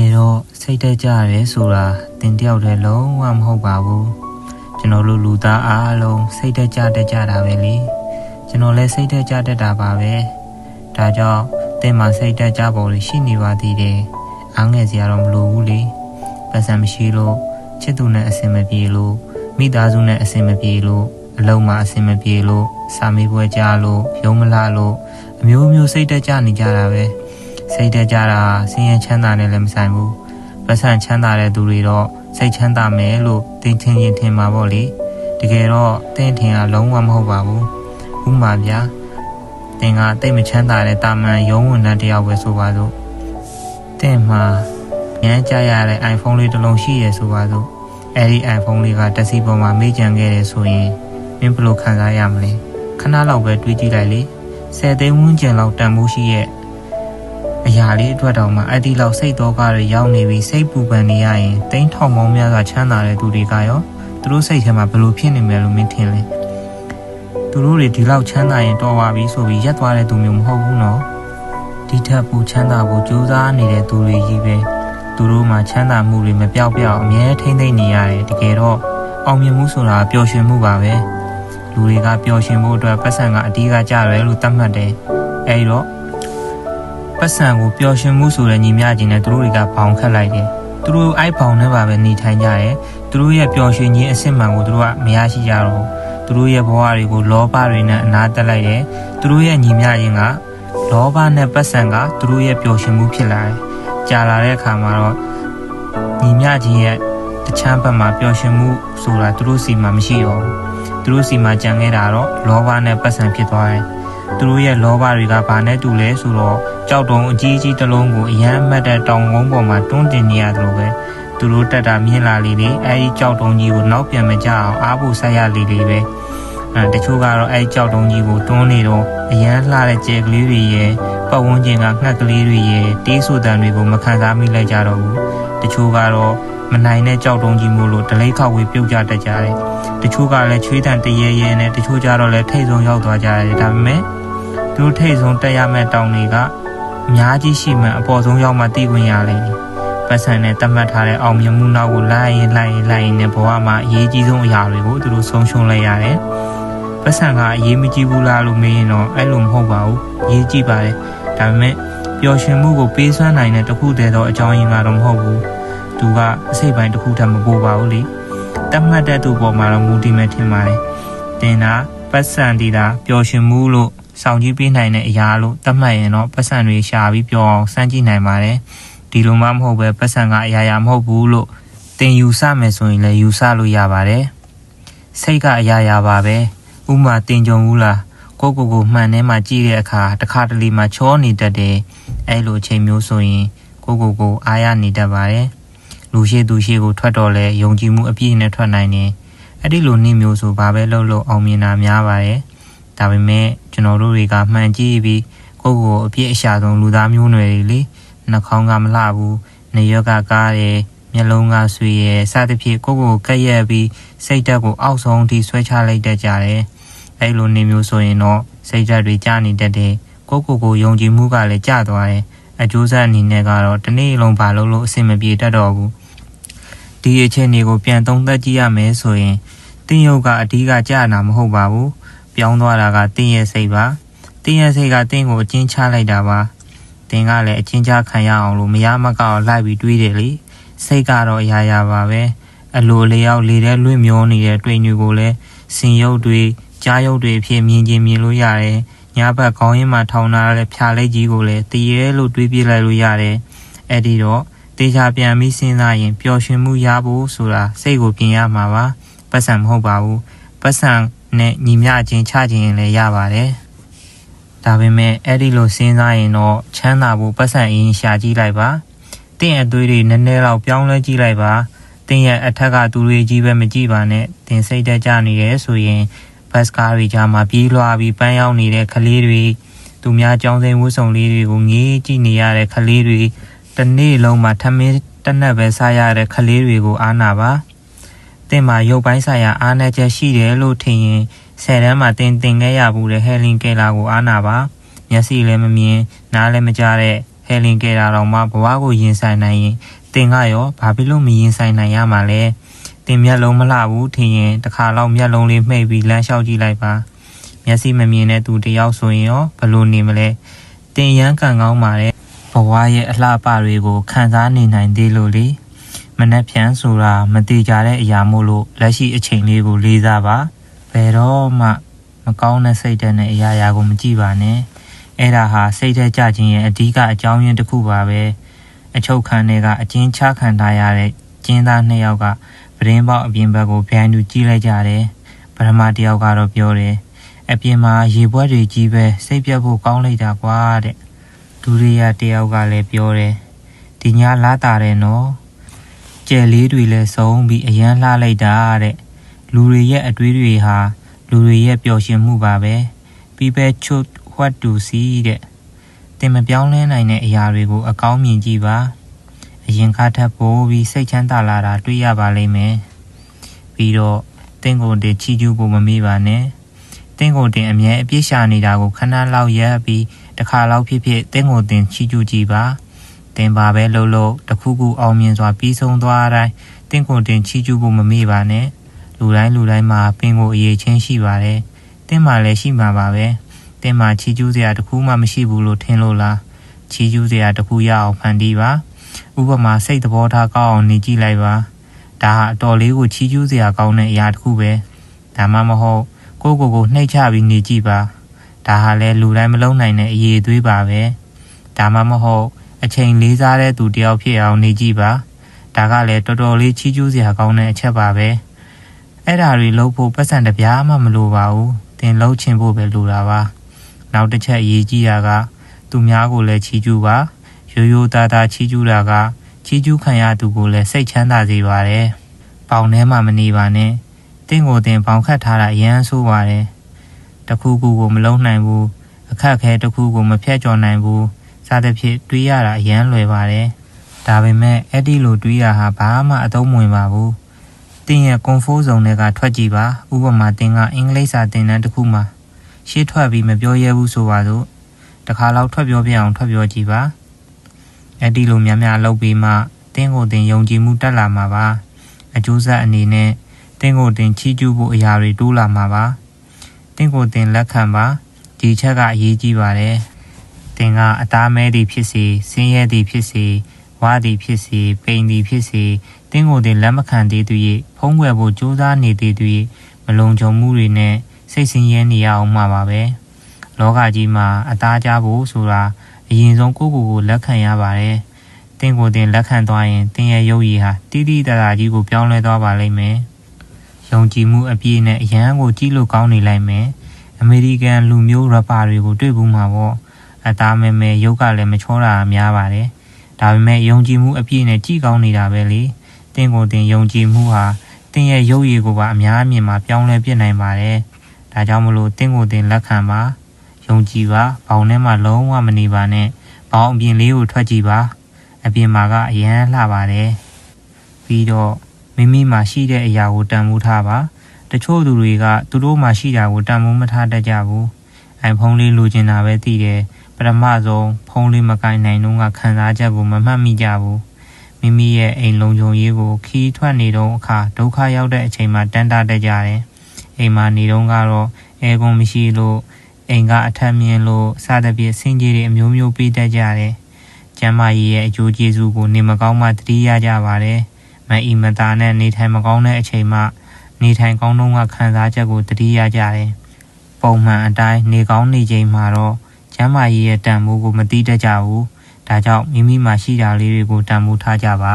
ယ်တော့စိတ်တက်ကြရဲဆိုတာတင်တယောက်တည်းလုံးဝမဟုတ်ပါဘူးကျွန်တော်တို့လူသားအားလုံးစိတ်တက်ကြတတ်ကြတာပဲလေကျွန်တော်လည်းစိတ်တက်ကြတတ်တာပါပဲဒါကြောင့်တင်မှာစိတ်တက်ကြပေါ်လို့ရှိနေပါသေးတယ်အားငယ်စရာတော့မလိုဘူးလေပတ်စံမရှိလို့ချစ်သူနဲ့အဆင်မပြေလို့မိသားစုနဲ့အဆင်မပြေလို့အလုံးမှာအဆင်မပြေလို့စာမေးပွဲကြားလို့ရုံးမလာလို့အမျိုးမျိုးစိတ်တက်ကြနေကြတာပဲစိတ်တက်ကြတာဆင်းရဲချမ်းသာနဲ့လည်းမဆိုင်ဘူးပတ်စံချမ်းသာတဲ့သူတွေတော့စိတ်ချမ်းသာမယ်လို့တင်ထင်ရင်ထင်မှာပေါ့လေတကယ်တော့တင်ထင်ကလုံးဝမဟုတ်ပါဘူးဥပမာဗျာတင်ကတိတ်မချမ်းသာတဲ့တာမန်ရုံးဝန်ထမ်းတယောက်ပဲဆိုပါစို့တင်မှာညံကြရတဲ့ iPhone လေးတစ်လုံးရှိရဆိုပါစို့အဲဒီ iPhone လေးကတက်စီပေါ်မှာမေ့ကြံခဲ့တယ်ဆိုရင်မင်းဘယ်လိုခံစားရမလဲခဏလောက်ပဲတွေးကြည့်လိုက်လေ10 သိန်းဝန်းကျင်လောက်တန်ဖိုးရှိရဲ့အရာလေးအတွက်တောင်မှအဲ့ဒီလောက်စိတ်တော့ကားတွေရောက်နေပြီးစိတ်ပူပန်နေရရင်တိန်းထောင်ပေါင်းများစွာချမ်းသာတဲ့သူတွေကရောသူတို့စိတ်ထဲမှာဘယ်လိုဖြစ်နေမယ်လို့မင်းထင်လဲသူတို့တွေဒီလောက်ချမ်းသာရင်တော်ပါပြီဆိုပြီးရက်သွားတဲ့သူမျိုးမဟုတ်ဘူးနော်ဒီထက်ပိုချမ်းသာဖို့ကြိုးစားနေတဲ့သူတွေကြီးပဲသူတို့မှာချမ်းသာမှုတွေမပြောက်ပြောက်အမြဲထိမ့်သိမ့်နေရတယ်တကယ်တော့အောင်မြင်မှုဆိုတာပျော်ရွှင်မှုပါပဲလူတွေကပျော်ရွှင်ဖို့အတွက်ပတ်စံကအဓိကကြတယ်လို့သတ်မှတ်တယ်အဲဒီတော့ပတ်စံကိုပျော်ရွှင်မှုဆိုတဲ့ညီမချင်းနဲ့သူတို့တွေကဘောင်ခတ်လိုက်တယ်သူတို့အိုက်ဘောင်နဲ့ပါပဲနေထိုင်ကြတယ်သူတို့ရဲ့ပျော်ရွှင်ခြင်းအစစ်မှန်ကိုသူတို့ကမရရှိကြတော့သူတို့ရဲ့ဘဝတွေကိုလောဘတွေနဲ့အနာတက်လိုက်တယ်သူတို့ရဲ့ညီမချင်းကလောဘနဲ့ပတ်စံကသူတို့ရဲ့ပျော်ရွှင်မှုဖြစ်လာတယ်ကြာလာတဲ့အခါမှာတော့ညီမချင်းရဲ့တချမ်းဘက်မှာပျော်ရွှင်မှုဆိုတာသူတို့စီမှာမရှိတော့ဘူးသူတို့စီမှာကြံခဲ့တာတော့လောဘနဲ့ပတ်စံဖြစ်သွားတယ်သူတို့ရဲ့လောဘတွေကဘာနဲ့တူလဲဆိုတော့ကြောက်တုံအကြီးကြီးတစ်လုံးကိုအရန်အမတ်တဲ့တောင်ကုန်းပေါ်မှာတွန်းတင်နေရတယ်လို့ပဲသူတို့တက်တာမြင်လာလေလေအဲဒီကြောက်တုံကြီးကိုနောက်ပြန်မကြအောင်အားဖို့ဆက်ရလေလေပဲတချို့ကတော့အဲဒီကြောက်တုံကြီးကိုတွန်းနေတော့အရန်လှတဲ့ကြဲကလေးတွေရဲ့ပတ်ဝန်းကျင်ကငှက်ကလေးတွေရဲ့တေးဆူတန်တွေကိုမခံစားမိလိုက်ကြတော့ဘူးတချို့ကတော့မနိုင်တဲ့ကြောက်တုံကြီးမို့လို့ဒလိခောက်ဝေးပြုတ်ကြတတ်ကြတယ်တချို့ကလည်းချွေးတန်တရဲရဲနဲ့တချို့ကြတော့လည်းထိတ်ဆုံးရောက်သွားကြတယ်ဒါပေမဲ့သူတို့ထိတ်ဆုံးတက်ရမယ့်တောင်တွေကအများကြီးရှိမှအပေါ်ဆုံးရောက်မှသိခွင့်ရလိမ့်မယ်ပတ်စံနဲ့တတ်မှတ်ထားတဲ့အောင်မြင်မှုနောက်ကိုလိုက်ရင်နဲ့ဘဝမှာအရေးကြီးဆုံးအရာတွေကိုသူတို့ဆုံးရှုံးလိုက်ရတယ်ပတ်စံကအရေးမကြီးဘူးလားလို့မေးရင်တော့အဲ့လိုမဟုတ်ပါဘူးအရေးကြီးပါတယ်ဒါပေမဲ့ပျော်ရွှင်မှုကိုပေးစွမ်းနိုင်တဲ့တစ်ခုတည်းသောအကြောင်းရင်းကတော့မဟုတ်ဘူးသူကအစိတ်ပိုင်းတစ်ခုတည်းမပို့ပါဘူးလေတတ်မှတ်တဲ့သူပေါ်မှာတော့မူတည်မယ်ထင်ပါတယ်တင်တာပတ်စံတီတာပျော်ရွှင်မှုလို့ဆောင်ကြည့်ပေးနိုင်တဲ့အရာလို့သတ်မှတ်ရင်တော့ပတ်စံတွေရှာပြီးပြောအောင်စမ်းကြည့်နိုင်ပါတယ်ဒီလိုမှမဟုတ်ပဲပတ်စံကအရာမဟုတ်ဘူးလို့သင်ယူဆမယ်ဆိုရင်လည်းယူဆလို့ရပါတယ်စိတ်ကအရာပါပဲဥမာတင်ကြုံဘူးလားကိုမှန်ထဲမှာကြည့်တဲ့အခါတစ်ခါတလေမှချောနေတတ်တယ်အဲ့လိုအချိန်မျိုးဆိုရင်ကိုအားရနေတတ်ပါတယ်လူရှိသူရှိကိုထွက်တော့လဲယုံကြည်မှုအပြည့်နဲ့ထွက်နိုင်တယ်အဲ့ဒီလိုနေ့မျိုးဆိုဘာပဲလုပ်လို့အောင်မြင်တာများပါတယ်ဒါပေမဲ့ကျွန်တော်တို့တွေကမှန်ကြည့်ပြီးကိုအပြည့်အရှာဆုံးလူသားမျိုးနွယ်တွေလေနှာခေါင်းကမလှဘူးနေရွက်ကကားတယ်မျက်လုံးကဆွေရယ်စသဖြင့်ကိုကက်ရက်ပြီးစိတ်ဓာတ်ကိုအောက်ဆုံးထိဆွဲချလိုက်တတ်ကြတယ်အဲ့လိုနေမျိုးဆိုရင်တော့စိတ်ဓာတ်တွေကျနေတတ်တယ်ကိုယုံကြည်မှုကလည်းကျသွားတယ်အကျိုးဆက်အနေနဲ့ကတော့တစ်နေ့လုံးဘာလို့အဆင်မပြေတတ်တော့ဘူးဒီအခြေအနေကိုပြန်သုံးသပ်ကြည့်ရမယ်ဆိုရင်တင်းရုပ်ကအဓိကကြာတာမဟုတ်ပါဘူးပြောင်းသွားတာကတင်းရဲ့စိတ်ပါတင်းရဲ့စိတ်ကတင်းကိုအချင်းချလိုက်တာပါတင်းကလည်းအချင်းချခံရအောင်လို့မရမကောက်လိုက်ပြီးတွေးတယ်လေစိတ်ကတော့အရာပါပဲအလိုလျောက်လေတဲ့လွင့်မျောနေတဲ့တွေ့ညူကိုလည်းစင်ရုပ်တွေကြားရုပ်တွေဖြစ်မြင်လို့ရတယ်ညာဘက်ခေါင်းရင်းမှာထောင်ထားတဲ့ဖြာလိုက်ကြီးကိုလည်းတရေလို့တွေးပြလိုက်လို့ရတယ်အဲ့ဒီတော့တေချာပြန်ပြီးစဉ်းစားရင်ပျော်ရွှင်မှုရဖို့ဆိုတာစိတ်ကိုပြင်ရမှာပါပတ်စံမဟုတ်ပါဘူးပတ်စံနဲ့ညီမျှချင်းချခြင်းလည်းရပါတယ်ဒါပေမဲ့အဲ့ဒီလိုစဉ်းစားရင်တော့ချမ်းသာဖို့ပတ်စံအရင်ရှာကြည့်လိုက်ပါတင့်အသွေးတွေနည်းနည်းတော့ပြောင်းလဲကြည့်လိုက်ပါတင်းရဲ့အထက်ကသူတွေကြီးပဲမကြည့်ပါနဲ့တင်းစိတ်တက်ကြနေတယ်ဆိုရင်ဘတ်စကားတွေကြားမှာပြေးလွှားပြီးပန်းရောက်နေတဲ့ကလေးတွေသူများကြောင်းစိမ်းဝှစုံလေးတွေကိုငေးကြည့်နေရတဲ့ကလေးတွေတစ်နေ့လုံးမှာထမင်းတစ်နက်ပဲစားရတဲ့ကလေးတွေကိုအားနာပါတင်းမှာရုပ်ပိုင်းဆိုင်ရာအားနည်းချက်ရှိတယ်လို့ထင်ရင်10 တန်းမှာတင်ခဲ့ရဘူးတဲ့ဟယ်လင်ကယ်လာကိုအားနာပါမျက်စိလည်းမမြင်နားလည်းမကြားတဲ့ဟ လင်ခဲ့တာတော့မှဘဝကိုရင်ဆိုင်နိုင်ရင်တင်ကရောဘာဖြစ်လို့မရင်ဆိုင်နိုင်ရမှာလဲတင်မျက်လုံးမလှဘူးထင်ရင်တစ်ခါတော့မျက်လုံးလေးမှိတ်ပြီးလမ်းလျှောက်ကြည့်လိုက်ပါမျက်စိမမြင်တဲ့သူတယောက်ဆိုရင်ရောဘလို့နေမလဲတင်ရန်ကန်ကောင်းပါတဲ့ဘဝရဲ့အလှပတွေကိုခံစားနေနိုင်သေးလို့လေမနှက်ဖြန်ဆိုတာမတိကြတဲ့အရာမို့လို့လက်ရှိအချိန်လေးကိုလေးစားပါဘယ်တော့မှမကောင်းတဲ့စိတ်ဓာတ်နဲ့အရာကိုမကြည့်ပါနဲ့အဲ့ဒါဟာစိတ်ဓာတ်ကြခြင်းရဲ့အဓိကအကြောင်းရင်းတစ်ခုပါပဲအချုပ်ခံတွေကအကျဉ်းချခံထားရတဲ့ကျင်းသား2ယောက်ကပရင်းပေါက်အပြင်ဘက်ကိုဗျိုင်းတူကြည့်လိုက်ကြတယ်ပထမတစ်ယောက်ကတော့ပြောတယ်အပြင်မှာရေပွဲတွေကြီးပဲစိတ်ပြတ်ဖို့ကောင်းလိုက်တာကွာတဲ့ဒုတိယတစ်ယောက်ကလည်းပြောတယ်ဒီညလာတာတယ်နော်ကျဲလေးတွေလည်းစုံပြီးအရန်လှလိုက်တာတဲ့လူတွေရဲ့အတွေးတွေဟာလူတွေရဲ့ပျော်ရွှင်မှုပါပဲပြီးပဲချွတ်what to see တဲ့တင်မပြောင်းလဲနိုင်တဲ့အရာတွေကိုအကောင်းမြင်ကြည့်ပါအရင်ကထပ်ပိုးပြီးစိတ်ချမ်းသာလာတာတွေ့ရပါလိမ့်မယ်ပြီးတော့တင်းကိုတင်ချီကျူးဖို့မမေ့ပါနဲ့တင်းကိုတင်အမြဲအပြစ်ရှာနေတာကိုခဏလောက်ရပ်ပြီးတစ်ခါလောက်ဖြစ်ဖြစ်တင်းကိုတင်ချီကျူးကြည့်ပါတင်ပါပဲလှုပ်လှုပ်တစ်ခုခုအောင်မြင်စွာပြီးဆုံးသွားတိုင်းတင်းကိုတင်ချီကျူးဖို့မမေ့ပါနဲ့လူတိုင်းမှာပင်ကိုအရေးချင်းရှိပါတယ်တင်းမှလည်းရှိမှာပါပဲတင်းမှာချီကျူးစရာတစ်ခုမှမရှိဘူးလို့ထင်လို့လားချီကျူးစရာတစ်ခုရအောင်ဖန်တီးပါဥပမာစိတ်သဘောထားကောင်းအောင်နေကြည့်လိုက်ပါဒါဟာအတော်လေးကိုချီကျူးစရာကောင်းတဲ့အရာတစ်ခုပဲဒါမှမဟုတ်ကိုနှိမ့်ချပြီးနေကြည့်ပါဒါဟာလည်းလူတိုင်းမလုံးနိုင်တဲ့အရေးသွေးပါပဲဒါမှမဟုတ်အချိန်လေးစားတဲ့သူတယောက်ဖြစ်အောင်နေကြည့်ပါဒါကလည်းတော်တော်လေးချီကျူးစရာကောင်းတဲ့အချက်ပါပဲအဲ့ဒါတွေလုပ်ဖို့ပတ်စံတစ်ပြားမှမလိုပါဘူးတင်လှုပ်ချင်ဖို့ပဲလိုတာပါနောက်တစ်ချက်အရေးကြီးတာကသူများကိုလည်းချီကျူးပါရိုးသားချီကျူးတာကချီကျူးခံရသူကိုလည်းစိတ်ချမ်းသာစေပါတယ်ပေါင်ထဲမှာမနေပါနဲ့တင်းကိုတင်ပေါင်ခတ်ထားတာအရန်ဆိုးပါတယ်တခုခုကိုမလုံးနိုင်ဘူးအခက်ခဲတခုကိုမဖြတ်ကျော်နိုင်ဘူးစသဖြင့်တွေးရတာအရန်လွယ်ပါတယ်ဒါပေမဲ့အဲ့ဒီလိုတွေးရဟာဘာမှအသုံးမဝင်ပါဘူးတင်းရဲ့ကွန်ဖိုးဇုံတွေကထွက်ကြည့်ပါဥပမာတင်းကအင်္ဂလိပ်စာသင်တန်းတစ်ခုမှာရှေ့ထွက်ပြီးမပြောရဲဘူးဆိုပါစို့တခါလောက်ထွက်ပြောပြအောင်ထွက်ပြောကြည့်ပါအဲ့ဒီလိုများလုပ်ပြီးမှတင်းကိုတင်ယုံကြည်မှုတက်လာမှာပါအကျိုးဆက်အနေနဲ့တင်းကိုတင်ချီးကျူးဖို့အရာတွေတိုးလာမှာပါတင်းကိုတင်လက်ခံပါဒီချက်ကအရေးကြီးပါတယ်တင်ကအသားမဲသည်ဖြစ်စေဆင်းရဲသည်ဖြစ်စေဝါသည်ဖြစ်စေပိန်သည်ဖြစ်စေတင်းကိုတင်လက်မခံသေးသူ၏ဖုံးကွယ်ဖို့ကြိုးစားနေသေးသူ၏မလုံခြုံမှုတွေနဲ့စိတ်ဆင်းရဲနေရအောင်မှာပါပဲလောကကြီးမှာအသားကြဖို့ဆိုတာအရင်ဆုံးကိုလက်ခံရပါတယ်တင်းကိုတင်လက်ခံသွားရင်တင်းရဲ့ရုပ်ရည်ဟာတိတိတသာကြီးကိုပြောင်းလဲသွားပါလိမ့်မယ်ယုံကြည်မှုအပြည့်နဲ့အရန်ကိုကြည့်လို့ကောင်းနေလိုက်မယ်အမေရိကန်လူမျိုးရပါတွေကိုတွေ့ဘူးမှာပေါ့အသားမဲရုပ်ကလည်းမချောတာများပါတယ်ဒါပေမဲ့ယုံကြည်မှုအပြည့်နဲ့ကြည့်ကောင်းနေတာပဲလေတင်းကိုတင်ယုံကြည်မှုဟာတင်းရဲ့ရုပ်ရည်ကိုပါအများအမြင်မှာပြောင်းလဲပြစ်နိုင်ပါတယ်ဒါကြောင့်မလို့တင်းကိုတင်လက်ခံပါယုံကြည်ပါဘောင်ထဲမှာလုံးဝမနေပါနဲ့ဘောင်အပြင်လေးကိုထွက်ကြည့်ပါအပြင်မှာကအရန်လှပါတယ်ပြီးတော့မိမိမှာရှိတဲ့အရာကိုတန်ဖိုးထားပါတချို့သူတွေကသူတို့မှာရှိတာကိုတန်ဖိုးမထားတတ်ကြဘူးဖုန်းလေးလိုချင်တာပဲသိတယ်ပထမဆုံးဖုန်းလေးမကင်နိုင်တော့ကခံစားချက်ကိုမမှတ်မိကြဘူးမိမိရဲ့အိမ်လုံးချုံရေးကိုခီးထွက်နေတော့အခါဒုက္ခရောက်တဲ့အချိန်မှာတန်းတာတတ်ကြတယ်အိမ်မှာနေတော့ကတော့အဲကွန်မရှိလို့အိမ်ကအထက်မြင်လို့စသဖြင့်စင်ကြီးတွေအမျိုးမျိုးပေးတတ်ကြတယ်ကျမ်းမာရေးရဲ့အကျိုးကျေးဇူးကိုနေမကောင်းမှသတိရကြပါတယ်မအီမတာနဲ့နေထိုင်မကောင်းတဲ့အချိန်မှနေထိုင်ကောင်းတော့ကခံစားချက်ကိုသတိရကြတယ်ပုံမှန်အတိုင်းနေကောင်းနေချိန်မှာတော့ကျမ်းမာရေးရဲ့တန်ဖိုးကိုမသိတတ်ကြဘူးဒါကြောင့်မိမိမှာရှိတာလေးတွေကိုတန်ဖိုးထားကြပါ